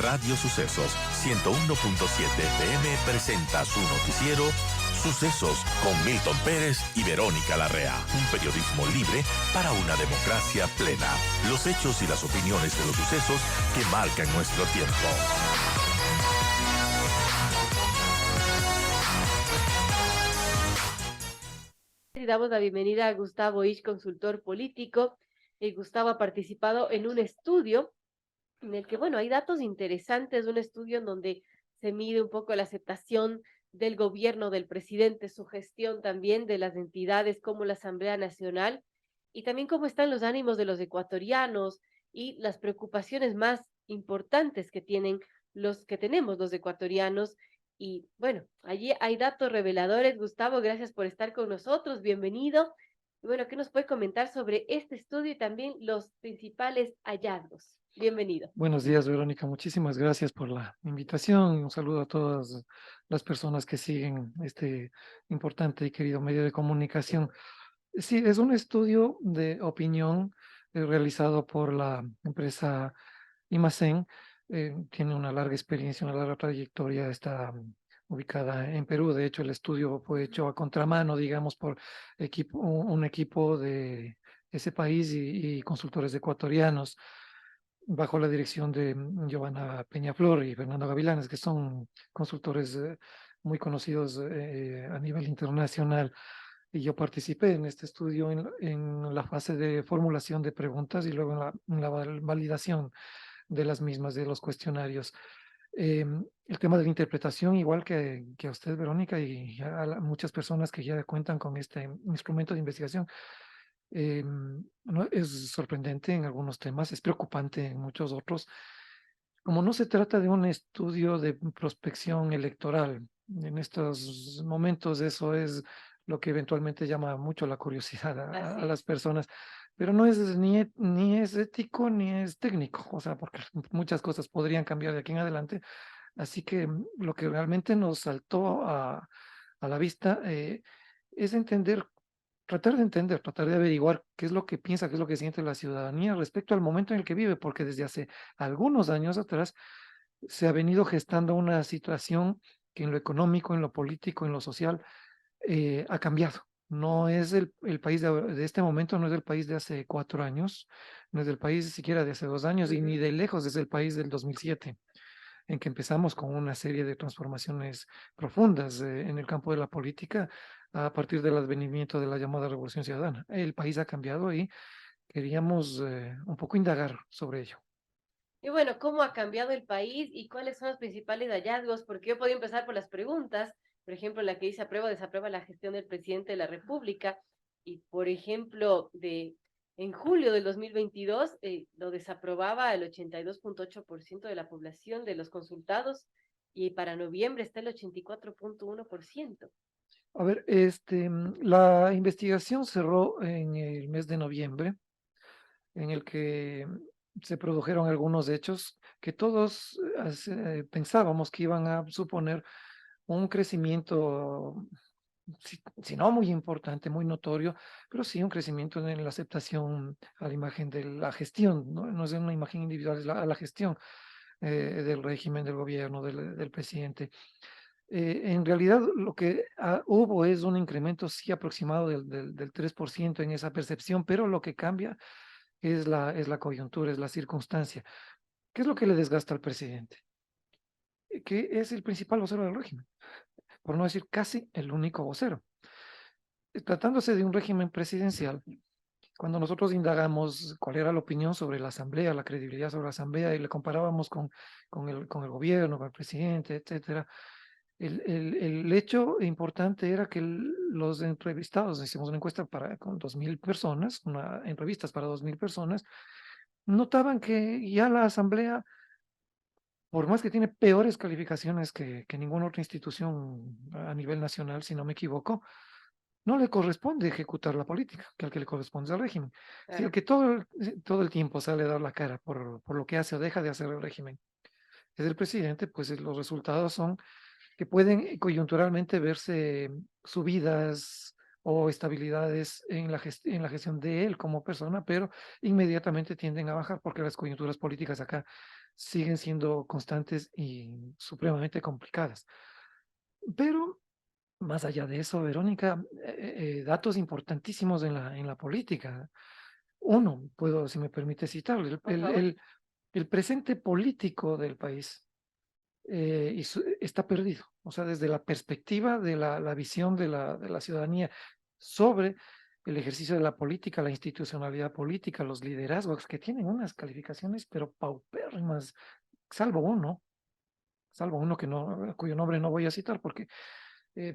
Radio Sucesos 101.7 FM presenta su noticiero Sucesos con Milton Pérez y Verónica Larrea. Un periodismo libre para una democracia plena. Los hechos y las opiniones de los sucesos que marcan nuestro tiempo. Y damos la bienvenida a Gustavo Isch, consultor político. Gustavo ha participado en un estudio en el que, bueno, hay datos interesantes, un estudio en donde se mide un poco la aceptación del gobierno del presidente, su gestión también de las entidades como la Asamblea Nacional y también cómo están los ánimos de los ecuatorianos y las preocupaciones más importantes que tenemos los ecuatorianos. Y bueno, allí hay datos reveladores. Gustavo, gracias por estar con nosotros, bienvenido. Y bueno, ¿qué nos puede comentar sobre este estudio y también los principales hallazgos? Bienvenido. Buenos días, Verónica. Muchísimas gracias por la invitación. Un saludo a todas las personas que siguen este importante y querido medio de comunicación. Sí, es un estudio de opinión realizado por la empresa Imacén. Tiene una larga experiencia, una larga trayectoria. Está ubicada en Perú. De hecho, el estudio fue hecho a contramano, digamos, por un equipo de ese país y consultores ecuatorianos, bajo la dirección de Giovanna Peñaflor y Fernando Gavilanes, que son consultores muy conocidos a nivel internacional. Y yo participé en este estudio en la fase de formulación de preguntas y luego en la validación de las mismas, de los cuestionarios. El tema de la interpretación, igual que a usted, Verónica, y muchas personas que ya cuentan con este instrumento de investigación, no, es sorprendente en algunos temas, es preocupante en muchos otros. Como no se trata de un estudio de prospección electoral, en estos momentos eso es lo que eventualmente llama mucho la curiosidad a las personas, pero no es ni es ético ni es técnico, o sea, porque muchas cosas podrían cambiar de aquí en adelante. Así que lo que realmente nos saltó a la vista es tratar de averiguar qué es lo que piensa, qué es lo que siente la ciudadanía respecto al momento en el que vive, porque desde hace algunos años atrás se ha venido gestando una situación que en lo económico, en lo político, en lo social, ha cambiado. No es el país de este momento, no es el país de hace 4 años, no es el país siquiera de hace 2 años y ni de lejos es el país del 2007, en que empezamos con una serie de transformaciones profundas en el campo de la política a partir del advenimiento de la llamada Revolución Ciudadana. El país ha cambiado y queríamos un poco indagar sobre ello. Y bueno, ¿cómo ha cambiado el país y cuáles son los principales hallazgos? Porque yo podía empezar por las preguntas, por ejemplo, la que dice aprueba o desaprueba la gestión del presidente de la República, y por ejemplo, en julio del 2022 lo desaprobaba el 82.8% de la población de los consultados, y para noviembre está el 84.1%. A ver, la investigación cerró en el mes de noviembre, en el que se produjeron algunos hechos que todos pensábamos que iban a suponer un crecimiento, si no muy importante, muy notorio, pero sí un crecimiento en la aceptación a la imagen de la gestión, no es una imagen individual, es a la gestión del régimen, del gobierno, del presidente. En realidad lo que hubo es un incremento sí aproximado del 3% en esa percepción, pero lo que cambia es la coyuntura, es la circunstancia. ¿Qué es lo que le desgasta al presidente? Que es el principal vocero del régimen, por no decir casi el único vocero. Tratándose de un régimen presidencial, cuando nosotros indagamos cuál era la opinión sobre la asamblea, la credibilidad sobre la asamblea, y le comparábamos con el gobierno, con el presidente, etcétera, el hecho importante era que los entrevistados, hicimos una encuesta con 2.000 personas, entrevistas para 2.000 personas, notaban que ya la asamblea, por más que tiene peores calificaciones que ninguna otra institución a nivel nacional, si no me equivoco, no le corresponde ejecutar la política, que al que le corresponde al régimen. Si el que todo el tiempo sale a dar la cara por lo que hace o deja de hacer el régimen es el presidente, pues los resultados son que pueden coyunturalmente verse subidas o estabilidades en la gestión de él como persona, pero inmediatamente tienden a bajar porque las coyunturas políticas acá siguen siendo constantes y supremamente complicadas. Pero más allá de eso, Verónica, datos importantísimos en la política. Uno, puedo, si me permite citarlo, Por favor. el presente político del país está perdido. O sea, desde la perspectiva de la visión de la ciudadanía sobre el ejercicio de la política, la institucionalidad política, los liderazgos, que tienen unas calificaciones, pero paupérrimas, salvo uno, salvo uno que no, cuyo nombre no voy a citar porque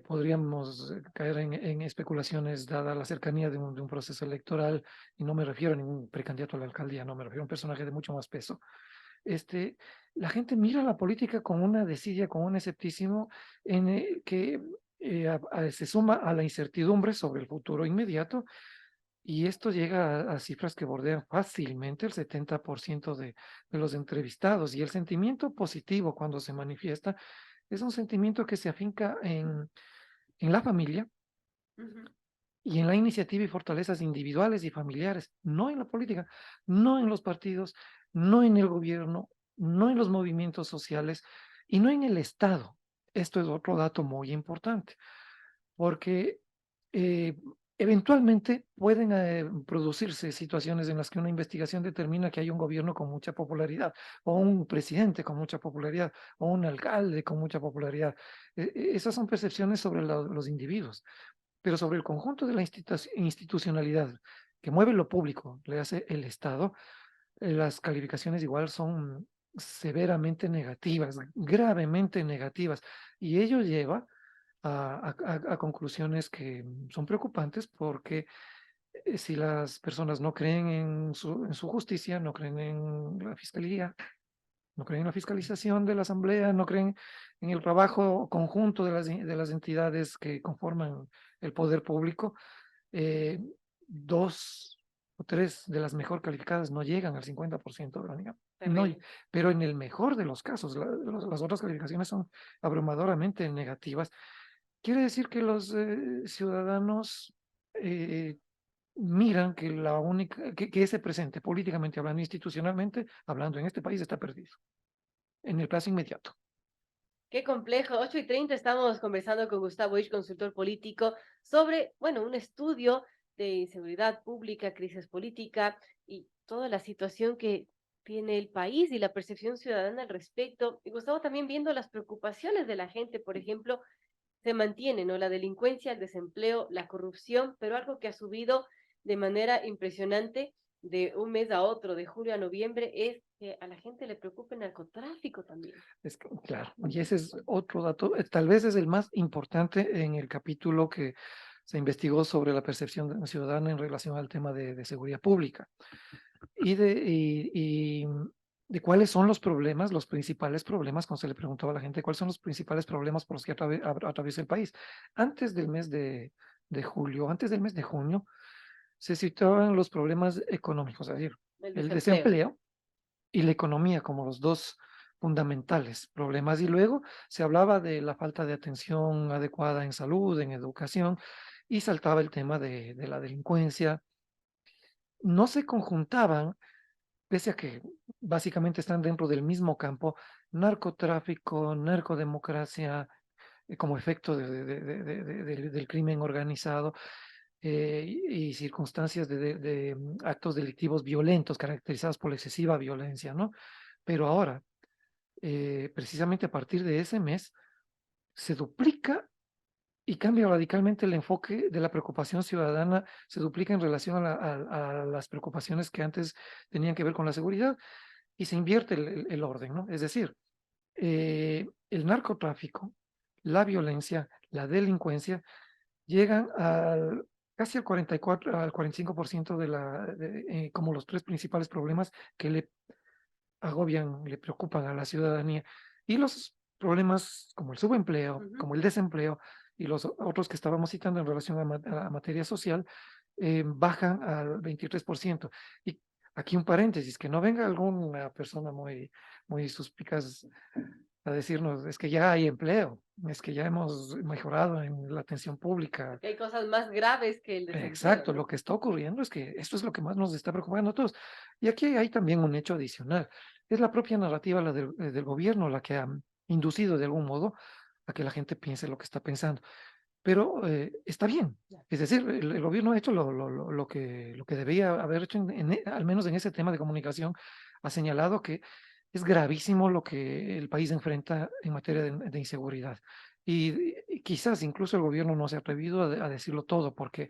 podríamos caer en especulaciones dada la cercanía de un proceso electoral, y no me refiero a ningún precandidato a la alcaldía, no me refiero a un personaje de mucho más peso. Este, la gente mira la política con una desidia, con un escepticismo que se suma a la incertidumbre sobre el futuro inmediato, y esto llega a cifras que bordean fácilmente el 70% de los entrevistados, y el sentimiento positivo cuando se manifiesta es un sentimiento que se afinca en la familia Ujú. y en la iniciativa y fortalezas individuales y familiares, no en la política, no en los partidos, no en el gobierno, no en los movimientos sociales y no en el Estado. Esto es otro dato muy importante, porque eh, eventualmente pueden producirse situaciones en las que una investigación determina que hay un gobierno con mucha popularidad, o un presidente con mucha popularidad, o un alcalde con mucha popularidad. Esas son percepciones sobre los individuos, pero sobre el conjunto de la institucionalidad que mueve lo público, le hace el Estado, las calificaciones igual son severamente negativas, gravemente negativas, y ello lleva a conclusiones que son preocupantes porque si las personas no creen en su justicia, no creen en la fiscalía, no creen en la fiscalización de la Asamblea, no creen en el trabajo conjunto de las entidades que conforman el poder público, eh, dos o tres de las mejor calificadas no llegan al 50%, Verónica. No, Terrible. pero en el mejor de los casos, las otras calificaciones son abrumadoramente negativas. Quiere decir que los ciudadanos miran que la única, que ese presente, políticamente hablando, institucionalmente hablando, en este país está perdido, en el plazo inmediato. Qué complejo. 8:30 estamos conversando con Gustavo Isch, consultor político, sobre, bueno, un estudio de inseguridad pública, crisis política y toda la situación que tiene el país y la percepción ciudadana al respecto. Y Gustavo también viendo las preocupaciones de la gente, por ejemplo, se mantiene, ¿no? La delincuencia, el desempleo, la corrupción, pero algo que ha subido de manera impresionante de un mes a otro, de julio a noviembre, es que a la gente le preocupa el narcotráfico también. Es que, claro, y ese es otro dato, tal vez es el más importante en el capítulo que se investigó sobre la percepción ciudadana en relación al tema de seguridad pública y de cuáles son los problemas, los principales problemas, cuando se le preguntaba a la gente cuáles son los principales problemas por los que atraviesa el país. Antes del mes de julio, antes del mes de junio, se situaban los problemas económicos, es decir, El el desempleo. desempleo y la economía como los dos fundamentales problemas. Y luego se hablaba de la falta de atención adecuada en salud, en educación, y saltaba el tema de la delincuencia. No se conjuntaban, pese a que básicamente están dentro del mismo campo, narcotráfico, narcodemocracia, como efecto del crimen organizado, y circunstancias de actos delictivos violentos caracterizados por la excesiva violencia, ¿no? Pero ahora, precisamente a partir de ese mes, se duplica y cambia radicalmente el enfoque de la preocupación ciudadana, se duplica en relación a las preocupaciones que antes tenían que ver con la seguridad, y se invierte el orden, ¿no? Es decir, el narcotráfico, la violencia, la delincuencia llegan casi al 44, al 45% como los tres principales problemas que le agobian, le preocupan a la ciudadanía. Y los problemas como el subempleo, Ujú. como el desempleo y los otros que estábamos citando en relación a materia social, bajan al 23%. Y aquí un paréntesis, que no venga alguna persona muy suspicaz a decirnos, es que ya hay empleo, es que ya hemos mejorado en la atención pública. Que hay cosas más graves que el desempleo, Exacto, ¿no? lo que está ocurriendo es que esto es lo que más nos está preocupando a todos. Y aquí hay también un hecho adicional. Es la propia narrativa del gobierno la que ha inducido de algún modo a que la gente piense lo que está pensando. Pero está bien. Es decir, el gobierno ha hecho lo que debía haber hecho, al menos en ese tema de comunicación, ha señalado que es gravísimo lo que el país enfrenta en materia de inseguridad. Y quizás incluso el gobierno no se ha atrevido a decirlo todo, porque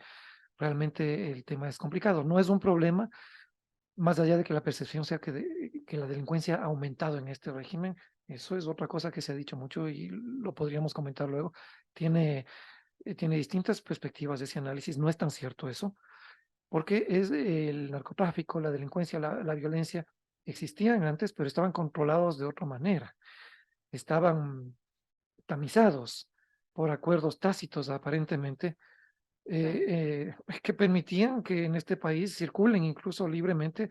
realmente el tema es complicado. No es un problema, más allá de que la percepción sea que la delincuencia ha aumentado en este régimen. Eso es otra cosa que se ha dicho mucho y lo podríamos comentar luego. Tiene distintas perspectivas de ese análisis. No es tan cierto eso, porque es el narcotráfico, la delincuencia, la violencia existían antes, pero estaban controlados de otra manera. Estaban tamizados por acuerdos tácitos, aparentemente, Claro. que permitían que en este país circulen incluso libremente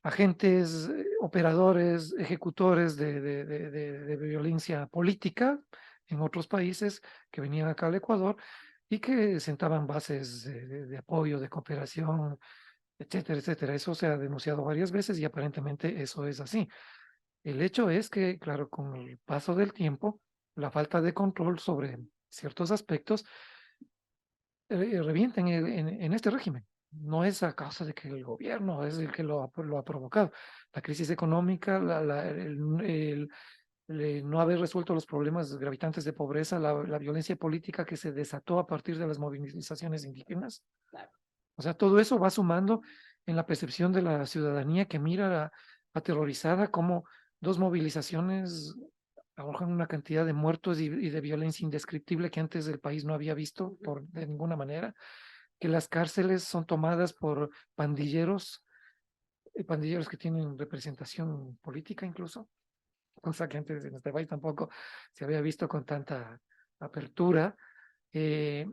agentes, operadores, ejecutores de violencia política en otros países que venían acá al Ecuador y que sentaban bases de apoyo, de cooperación, etcétera, etcétera. Eso se ha denunciado varias veces y aparentemente eso es así. El hecho es que, claro, con el paso del tiempo, la falta de control sobre ciertos aspectos revienta en este régimen. No es a causa de que el gobierno es el que lo ha provocado. La crisis económica, el no haber resuelto los problemas gravitantes de pobreza, la violencia política que se desató a partir de las movilizaciones indígenas. Claro. O sea, todo eso va sumando en la percepción de la ciudadanía que mira aterrorizada como dos movilizaciones arrojan una cantidad de muertos y de violencia indescriptible que antes el país no había visto de ninguna manera, que las cárceles son tomadas por pandilleros, pandilleros que tienen representación política incluso, cosa que antes en este país tampoco se había visto con tanta apertura. Eh,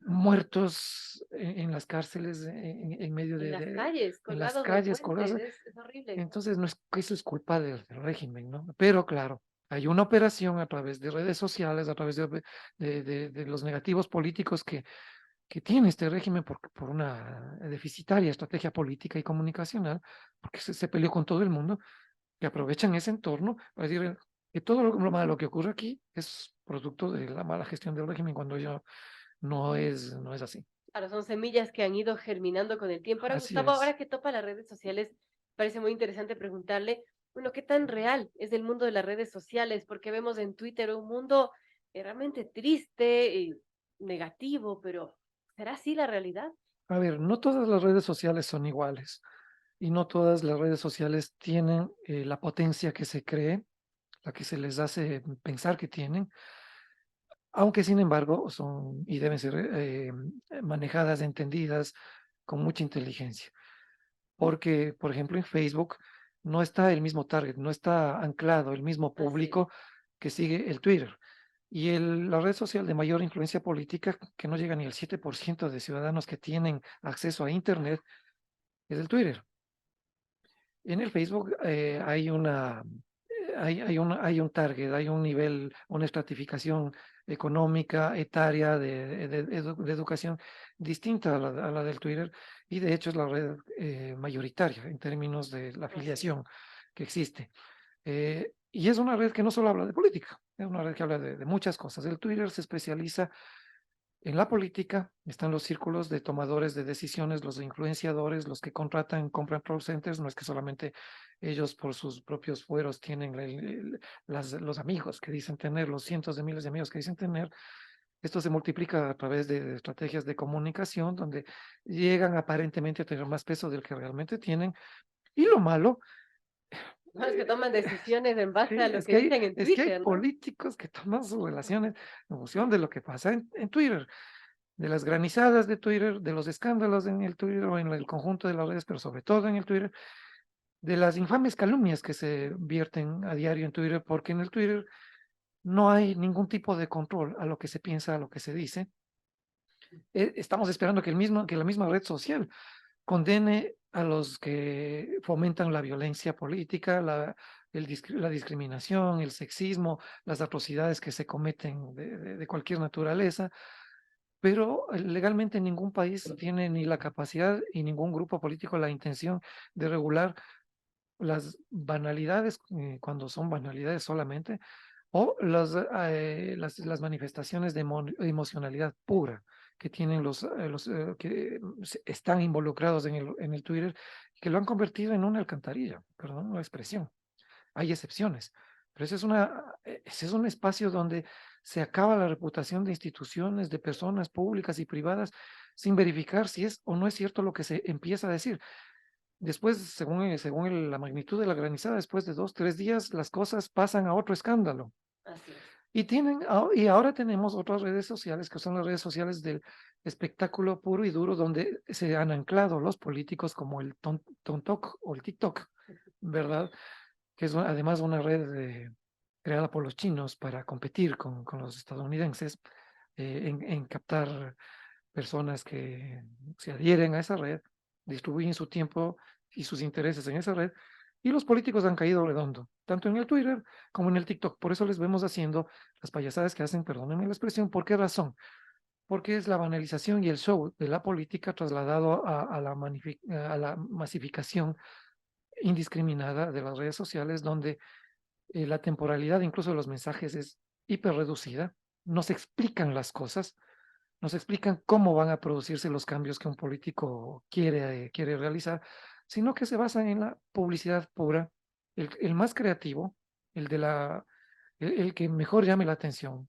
Muertos en las cárceles, en medio En las calles, en las colgados de calles, puentes, colgados. es horrible. Entonces, no es que eso es culpa del régimen, ¿no? Pero claro, hay una operación a través de redes sociales, a través de los negativos políticos que tiene este régimen por una deficitaria estrategia política y comunicacional, porque se peleó con todo el mundo, que aprovechan ese entorno para decir que todo lo malo que ocurre aquí es producto de la mala gestión del régimen, cuando ya no es así. Claro, son semillas que han ido germinando con el tiempo. Ahora, Así Gustavo, es. ahora que topa las redes sociales, parece muy interesante preguntarle, bueno, ¿qué tan real es el mundo de las redes sociales? Porque vemos en Twitter un mundo realmente triste y negativo, pero ¿será así la realidad? A ver, no todas las redes sociales son iguales y no todas las redes sociales tienen la potencia que se cree, la que se les hace pensar que tienen, aunque sin embargo son y deben ser manejadas, entendidas con mucha inteligencia. Porque, por ejemplo, en Facebook no está el mismo target, no está anclado el mismo Así es. público que sigue el Twitter. Y la red social de mayor influencia política, que no llega ni al 7% de ciudadanos que tienen acceso a Internet, es el Twitter. En el Facebook hay un target, hay un nivel, una estratificación económica, etaria, de educación distinta a la del Twitter, y de hecho es la red mayoritaria en términos de la Así es. afiliación que existe. Y es una red que no solo habla de política, es una red que habla de muchas cosas. El Twitter se especializa en la política, están los círculos de tomadores de decisiones, los influenciadores, los que compran call centers, no es que solamente ellos por sus propios fueros tienen los amigos que dicen tener, los cientos de miles de amigos que dicen tener. Esto se multiplica a través de estrategias de comunicación donde llegan aparentemente a tener más peso del que realmente tienen. Y lo malo, Los que eh, toman decisiones en sí, base a lo que dicen en es que hay Twitter, ¿no? políticos que toman sus relaciones en función de lo que pasa en Twitter, de las granizadas de Twitter, de los escándalos en el Twitter o en el conjunto de las redes, pero sobre todo en el Twitter, de las infames calumnias que se vierten a diario en Twitter, porque en el Twitter no hay ningún tipo de control a lo que se piensa, a lo que se dice. Estamos esperando que la misma red social condene a los que fomentan la violencia política, la discriminación, el sexismo, las atrocidades que se cometen de cualquier naturaleza, pero legalmente ningún país tiene ni la capacidad y ningún grupo político la intención de regular las banalidades, cuando son banalidades solamente, o las manifestaciones de emocionalidad pura que tienen los que están involucrados en el Twitter, que lo han convertido en una alcantarilla, perdón la expresión. Hay excepciones, pero ese es un espacio donde se acaba la reputación de instituciones, de personas públicas y privadas, sin verificar si es o no es cierto lo que se empieza a decir. Después, según la magnitud de la granizada, después de 2, 3 días, las cosas pasan a otro escándalo. Así es. Y ahora tenemos otras redes sociales, que son las redes sociales del espectáculo puro y duro, donde se han anclado los políticos como el TikTok o el TikTok, ¿verdad? Que es además una red creada por los chinos para competir con los estadounidenses, en captar personas que se adhieren a esa red, distribuyen su tiempo y sus intereses en esa red, y los políticos han caído redondo, tanto en el Twitter como en el TikTok. Por eso les vemos haciendo las payasadas que hacen, perdónenme la expresión. ¿Por qué razón? Porque es la banalización y el show de la política trasladado a la masificación indiscriminada de las redes sociales, donde la temporalidad incluso de los mensajes es hiper reducida, no se explican las cosas, nos explican cómo van a producirse los cambios que un político quiere realizar, sino que se basan en la publicidad pura, el más creativo, el, de la, el que mejor llame la atención,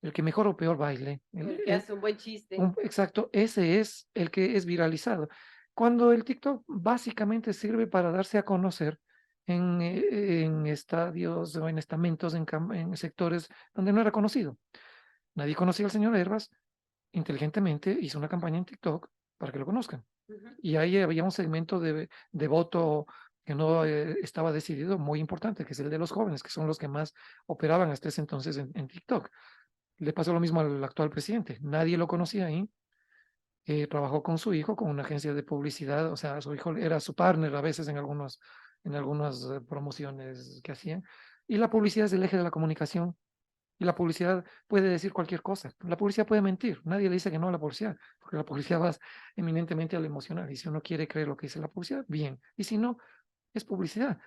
el que mejor o peor baile. O el que hace un buen chiste. Exacto, ese es el que es viralizado. Cuando el TikTok básicamente sirve para darse a conocer en estadios o en estamentos, en sectores donde no era conocido. Nadie conocía al señor Herbas, inteligentemente hizo una campaña en TikTok para que lo conozcan. Ujú. Y ahí había un segmento de voto que no estaba decidido, muy importante, que es el de los jóvenes, que son los que más operaban hasta ese entonces en TikTok. Le pasó lo mismo al actual presidente. Nadie lo conocía ahí. Trabajó con su hijo, con una agencia de publicidad. O sea, su hijo era su partner a veces en algunas promociones que hacían. Y la publicidad es el eje de la comunicación. Y la publicidad puede decir cualquier cosa. La publicidad puede mentir. Nadie le dice que no a la publicidad, porque la publicidad va eminentemente a lo emocional. Y si uno quiere creer lo que dice la publicidad, bien. Y si no, es publicidad.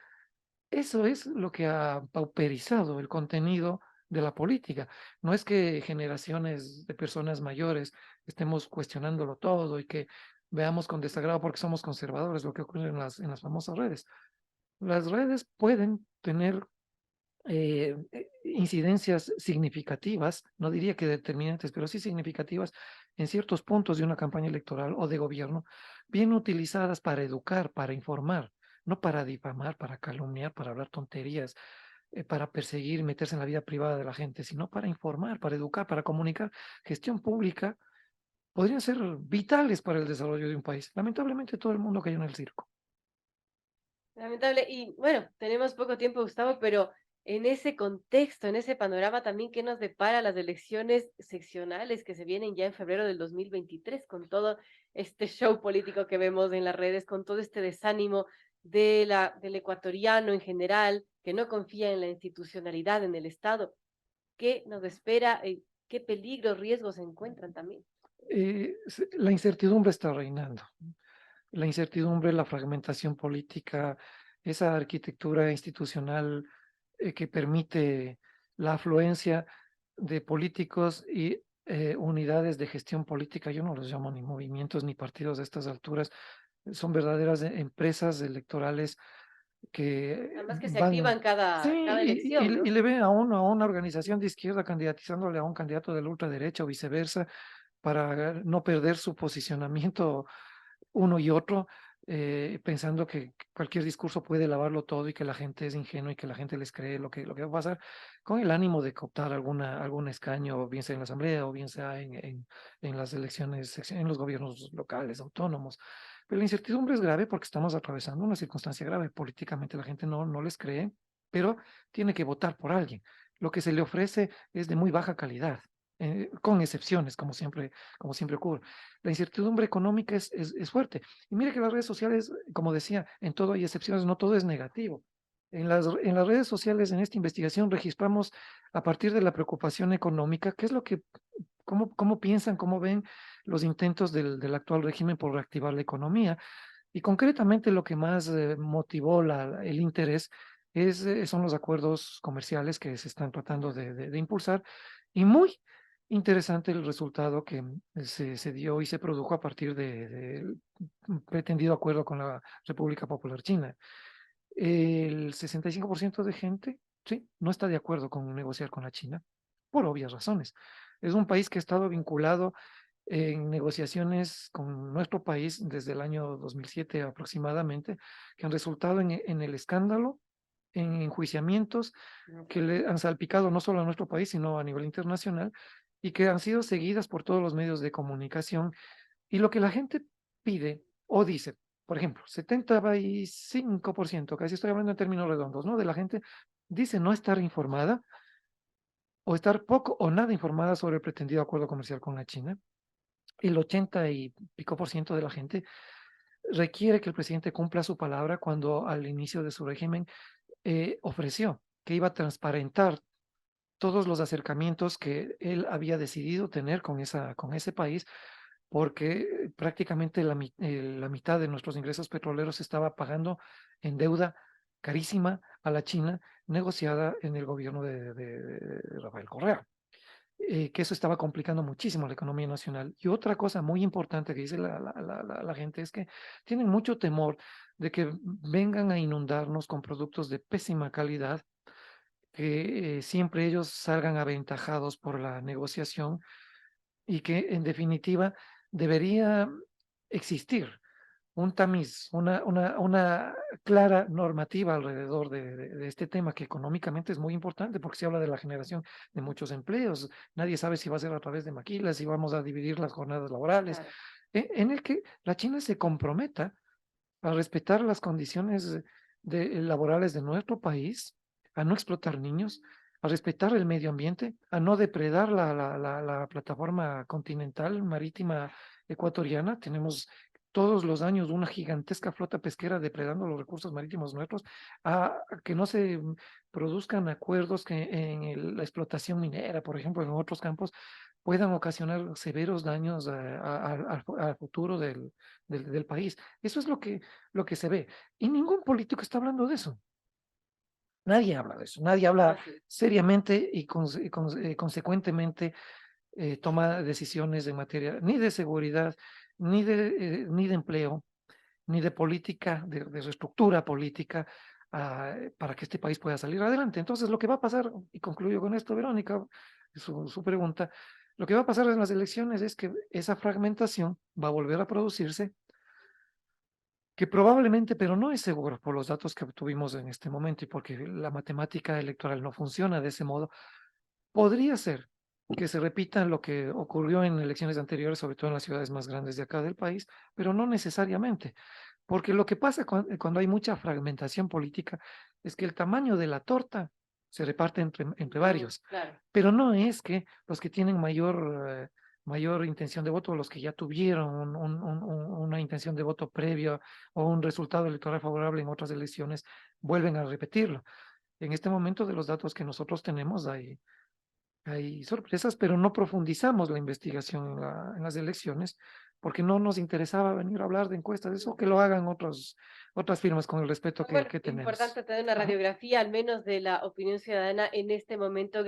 Eso es lo que ha pauperizado el contenido de la política. No es que generaciones de personas mayores estemos cuestionándolo todo y que veamos con desagrado porque somos conservadores lo que ocurre en las famosas redes. Las redes pueden tener incidencias significativas, no diría que determinantes, pero sí significativas en ciertos puntos de una campaña electoral o de gobierno, bien utilizadas para educar, para informar, no para difamar, para calumniar, para hablar tonterías, para perseguir y meterse en la vida privada de la gente, sino para informar, para educar, para comunicar. Gestión pública podrían ser vitales para el desarrollo de un país. Lamentablemente todo el mundo cayó en el circo. Lamentable. Y bueno, tenemos poco tiempo, Gustavo, pero en ese contexto, en ese panorama también, ¿qué nos depara las elecciones seccionales que se vienen ya en febrero del 2023 con todo este show político que vemos en las redes, con todo este desánimo del ecuatoriano en general, que no confía en la institucionalidad, en el Estado? ¿Qué nos espera? ¿Qué peligros, riesgos se encuentran también? La incertidumbre está reinando. La incertidumbre, la fragmentación política, esa arquitectura institucional que permite la afluencia de políticos y unidades de gestión política. Yo no los llamo ni movimientos ni partidos a estas alturas, son verdaderas empresas electorales que Además que se van, activan sí, cada elección, y ¿no? le ve a uno, a una organización de izquierda candidatizándole a un candidato de la ultraderecha o viceversa, para no perder su posicionamiento uno y otro, pensando que cualquier discurso puede lavarlo todo y que la gente es ingenua y que la gente les cree lo que va a pasar, con el ánimo de cooptar algún escaño, bien sea en la asamblea o bien sea en las elecciones, en los gobiernos locales, autónomos. Pero la incertidumbre es grave porque estamos atravesando una circunstancia grave. Políticamente la gente no les cree, pero tiene que votar por alguien. Lo que se le ofrece es de muy baja calidad. con excepciones, como siempre ocurre. La incertidumbre económica es fuerte. Y mire que las redes sociales, como decía, en todo hay excepciones, no todo es negativo. En las redes sociales, en esta investigación, registramos a partir de la preocupación económica, qué es lo que, cómo piensan, cómo ven los intentos del actual régimen por reactivar la economía. Y concretamente lo que más motivó el interés son los acuerdos comerciales que se están tratando de impulsar, y muy interesante el resultado que se dio y se produjo a partir del pretendido acuerdo con la República Popular China. El 65% de gente, sí, no está de acuerdo con negociar con la China, por obvias razones. Es un país que ha estado vinculado en negociaciones con nuestro país desde el año 2007 aproximadamente, que han resultado en el escándalo, en enjuiciamientos que le han salpicado no solo a nuestro país, sino a nivel internacional, y que han sido seguidas por todos los medios de comunicación. Y lo que la gente pide o dice, por ejemplo, 75%, casi estoy hablando en términos redondos, ¿no? De la gente dice no estar informada o estar poco o nada informada sobre el pretendido acuerdo comercial con la China. El 80 y pico% de la gente requiere que el presidente cumpla su palabra cuando al inicio de su régimen ofreció que iba a transparentar todos los acercamientos que él había decidido tener con ese país, porque prácticamente la mitad de nuestros ingresos petroleros se estaba pagando en deuda carísima a la China, negociada en el gobierno de Rafael Correa. Que eso estaba complicando muchísimo la economía nacional. Y otra cosa muy importante que dice la gente es que tienen mucho temor de que vengan a inundarnos con productos de pésima calidad, que siempre ellos salgan aventajados por la negociación, y que en definitiva debería existir un tamiz, una clara normativa alrededor de este tema, que económicamente es muy importante porque se habla de la generación de muchos empleos. Nadie sabe si va a ser a través de maquilas, si vamos a dividir las jornadas laborales, Claro. en el que la China se comprometa a respetar las condiciones laborales de nuestro país, a no explotar niños, a respetar el medio ambiente, a no depredar la plataforma continental marítima ecuatoriana. Tenemos todos los años una gigantesca flota pesquera depredando los recursos marítimos nuestros, a que no se produzcan acuerdos que la explotación minera, por ejemplo, en otros campos, puedan ocasionar severos daños al futuro del país. Eso es lo que se ve. Y ningún político está hablando de eso. Nadie habla de eso. Nadie habla Así es. seriamente y consecuentemente toma decisiones en materia ni de seguridad, ni de empleo, ni de política, de reestructura política, para que este país pueda salir adelante. Entonces, lo que va a pasar, y concluyo con esto, Verónica, su pregunta, lo que va a pasar en las elecciones es que esa fragmentación va a volver a producirse, que probablemente, pero no es seguro por los datos que obtuvimos en este momento y porque la matemática electoral no funciona de ese modo, podría ser que se repita lo que ocurrió en elecciones anteriores, sobre todo en las ciudades más grandes de acá del país, pero no necesariamente, porque lo que pasa cuando hay mucha fragmentación política es que el tamaño de la torta se reparte entre varios, Claro. pero no es que los que tienen mayor intención de voto, los que ya tuvieron una intención de voto previa o un resultado electoral favorable en otras elecciones, vuelven a repetirlo. En este momento, de los datos que nosotros tenemos, hay sorpresas, pero no profundizamos la investigación en las elecciones, porque no nos interesaba venir a hablar de encuestas, eso que lo hagan otras firmas, con el respeto Bueno, que tenemos. importante tener una Ajá. radiografía, al menos de la opinión ciudadana en este momento.